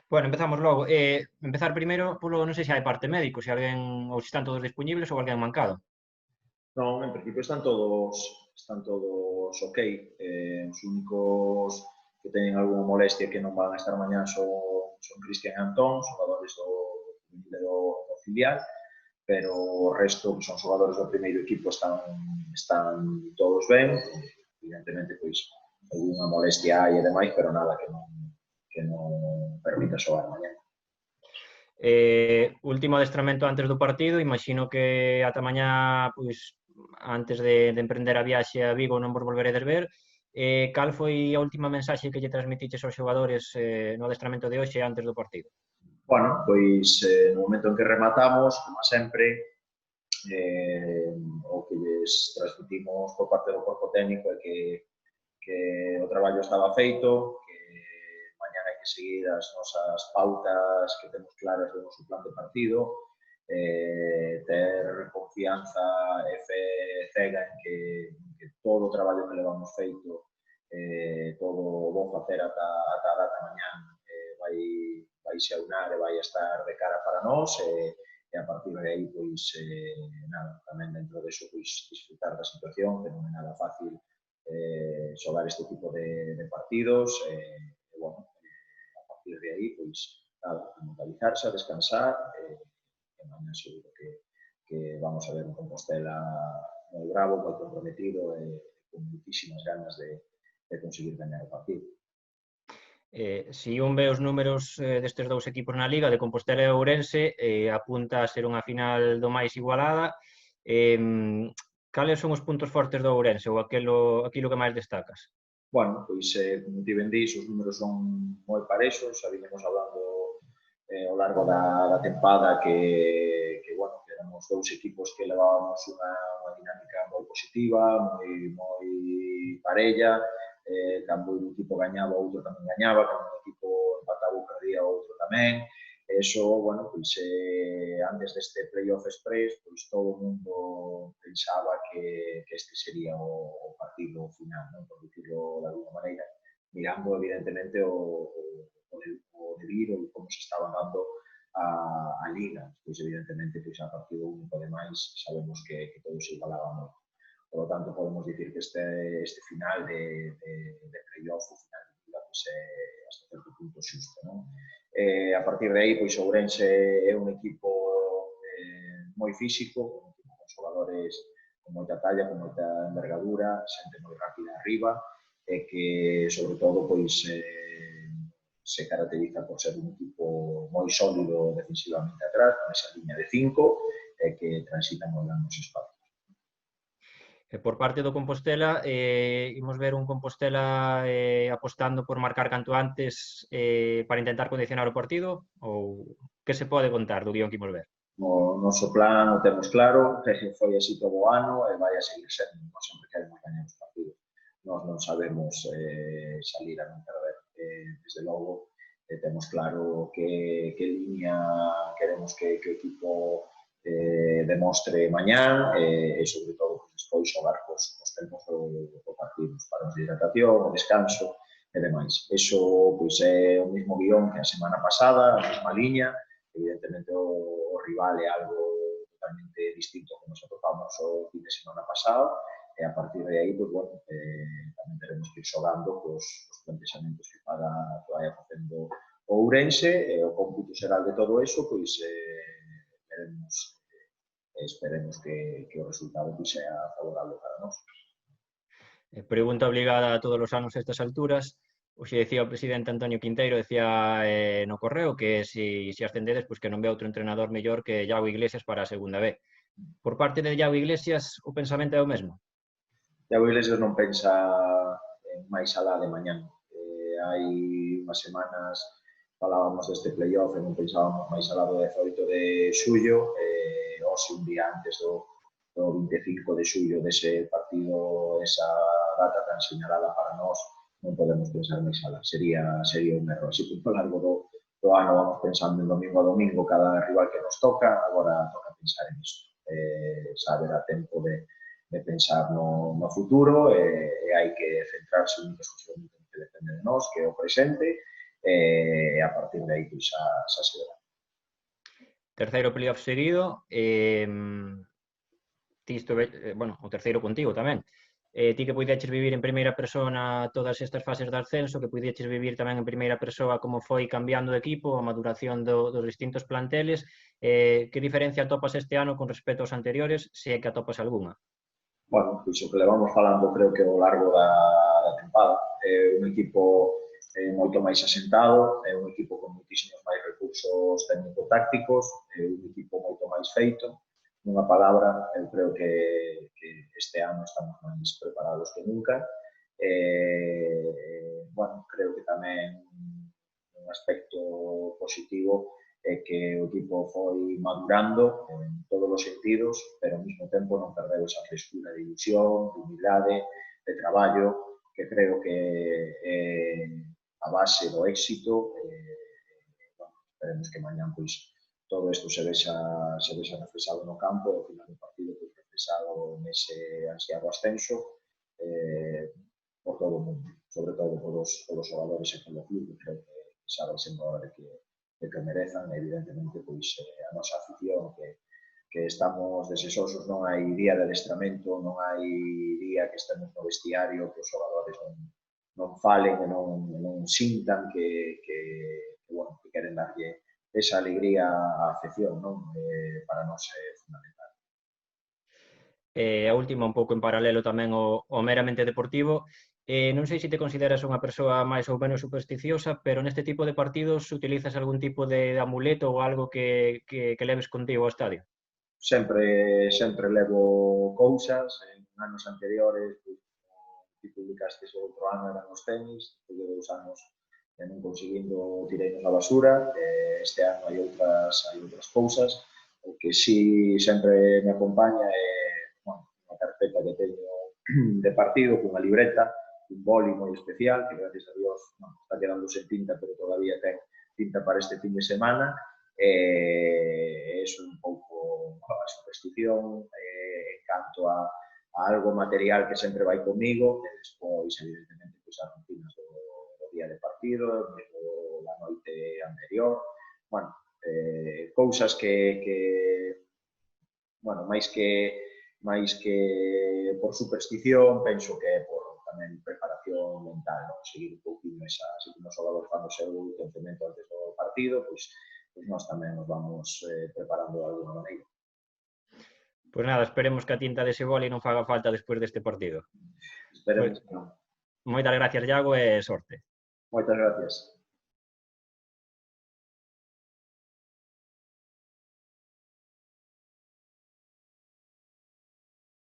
Bueno, empezamos logo. Empezar primeiro polo, non sei se hai parte médico, se alguén, ou se están todos disponibles ou alguén mancado. Non, en principio están todos ok. Os únicos que teñen algunha molestia que non van a estar mañá son Cristian e Antón, xogadores do filial, pero o resto, que son xogadores do primeiro equipo, están todos ben. Evidentemente, pois, algunha molestia hai e demais, pero nada que non permita xogar mañá. Último adestramento antes do partido, imagino que ata mañá, pois, antes de emprender a viaxe a Vigo non vos volveredes ver. Cal foi a última mensaxe que lle transmitiches aos xogadores no adestramento de hoxe antes do partido? Bueno, pois no momento en que rematamos, como sempre, o que lles transmitimos por parte do corpo técnico é que o traballo estaba feito, que mañá hai que seguir as nosas pautas que temos claras do noso plan de partido, ter confianza e fe cega en que todo o traballo que levamos feito, todo o bon facer ata a data mañá vai se aunar e vai estar de cara para nós, e a partir de aí, pois, nada, tamén dentro deso, pois, disfrutar da situación, que non é nada fácil xogar este tipo de partidos, e, bueno, a partir de aí, pois, nada, mentalizarse, a descansar, e mañá seguro que vamos a ver un Compostela moi bravo, moi comprometido e con muitísimas ganas de conseguir gañar o partido. Si un ve os números destes dous equipos na Liga, de Compostela e Ourense, apunta a ser unha final do máis igualada. Cales son os puntos fortes do Ourense ou aquilo que máis destacas? Bueno, pois, como ti ben dís, os números son moi parexos, xa vinemos hablando ao largo da tempada que, bueno, que éramos dous equipos que levábamos unha dinámica moi positiva, moi parella, cando un equipo gañaba, o outro tamén gañaba, cando un equipo empataba ou perdía, o outro tamén. Eso, bueno, pois, antes deste playoff express, pois todo o mundo pensaba que este sería o partido final, non? Por dicirlo de alguna maneira, mirando evidentemente o debido e como se estaban dando a Liga. Pois evidentemente, pois a partido único demais sabemos que todo se igualaba moito. Por lo tanto, podemos dicir que este final de playoff, o final de Liga, pois é hasta certo punto xusto, non? A partir de aí, pois Ourense é un equipo moi físico, un equipo con xogadores con moita talla, con moita envergadura, xente moi rápida arriba, e que, sobre todo, pois se caracteriza por ser un equipo moi sólido defensivamente atrás, con esa liña de 5, e que transita moi ben nos espacios. Por parte do Compostela, imos ver un Compostela apostando por marcar canto antes para intentar condicionar o partido, ou que se pode contar do guión que imos ver? O noso plan o temos claro, foi así todo o ano e vai a seguir sendo. Nós sempre queremos gañar os partidos. Nós non sabemos salir a non perder. Desde logo, temos claro que liña queremos que o equipo demostre mañá e, sobre todo, despois xogar cos tempos do partido, para a hidratación, o descanso e demais. Eso, pois, é o mesmo guión que a semana pasada, a mesma liña. Evidentemente, o rival é algo totalmente distinto que nos atopamos o fin de semana pasado, e a partir de aí, pues, bueno, tamén teremos que ir xogando cos plantexamentos que vai facendo o Ourense, e o cómputo xeral de todo eso, pois, esperemos que o resultado pois, sea favorable para nós. Pregunta obligada a todos os anos a estas alturas. Hoxe decía o presidente Antonio Quinteiro, decía no correo que se ascendedes, pois que non ve outro entrenador mellor que Iago Iglesias para a segunda B. Por parte de Iago Iglesias, o pensamento é o mesmo? Iago Iglesias non pensa en máis alá de mañán. Hai unhas semanas falábamos deste playoff e non pensábamos máis alá do 18 de xullo, hoxe un día antes do 25 de xullo dese partido, esa data tan señalada para nós, non podemos pensar máis alá. Sería un error. Así que, ao largo do ano, vamos pensando en domingo a domingo cada rival que nos toca, agora toca pensar en isto. Xa haberá tempo de pensar no futuro, e hai que centrarse únicamente exclusivamente no que depende de nós, que é o presente, e a partir de aí pois, xa se verá. Terceiro playoff seguido, bueno, o terceiro contigo tamén. Ti que puideches vivir en primeira persona todas estas fases de ascenso, que puideches vivir tamén en primeira persoa como foi cambiando de equipo, a maduración dos distintos planteles, que diferencia atopas este ano con respecto aos anteriores, se é que atopas algunha? Bueno, pois o que levamos falando creo que ao largo da tempada. É un equipo moito máis asentado, é un equipo con moitísimos máis recursos técnico-tácticos, é un equipo moito máis feito. Nunha palabra, eu creo que este ano estamos máis preparados que nunca. Bueno, creo que tamén un aspecto positivo é que o equipo foi madurando en todos os sentidos, pero ao mesmo tempo non perdeu esa frescura de ilusión, de humildade, de traballo, que creo que é a base do éxito. Bueno, esperemos que mañán pois, todo isto se vexa reflexado no campo, ao final do partido pois, reflexado nese ansiado ascenso por todo o mundo, sobre todo polos xogadores e polo club, que creo que xa vai sendo hora de que merezan, evidentemente, pois a nosa afición, que estamos deseosos, non hai día de adestramento, non hai día que estemos no vestiario, que os xogadores non falen e non sintan que queren darlle esa alegría á afección, non? Para nós é fundamental. A última, un pouco en paralelo tamén ao meramente deportivo, non sei se te consideras unha persoa máis ou menos supersticiosa, pero neste tipo de partidos utilizas algún tipo de amuleto ou algo que leves contigo ao estadio? Sempre levo cousas. En anos anteriores, como ti publicaste o outro ano, eran os tenis, depois de 2 anos non conseguindo tirei a basura. Este ano hai outras cousas. O que sí sempre me acompaña é unha carpeta que teño de partido, cunha libreta, un boli moi especial, que gracias a Dios está quedando sen tinta, pero todavía ten tinta para este fin de semana. Eso un pouco a superstición en canto a algo material que sempre vai comigo, e despois, evidentemente, as rutinas do día de partido, mesmo da noite anterior. Bueno, cousas que bueno, máis que por superstición, penso que é por tamén preparación mental, non? Seguir un pouquinho esa, se que nos xogadores fan o seu conocemento antes do partido, pois nós tamén nos vamos preparando de alguna maneira. Pois nada, esperemos que a tinta dese boli non faga falta despois deste partido. Esperemos que non. Moitas gracias, Iago, e sorte. Moitas gracias.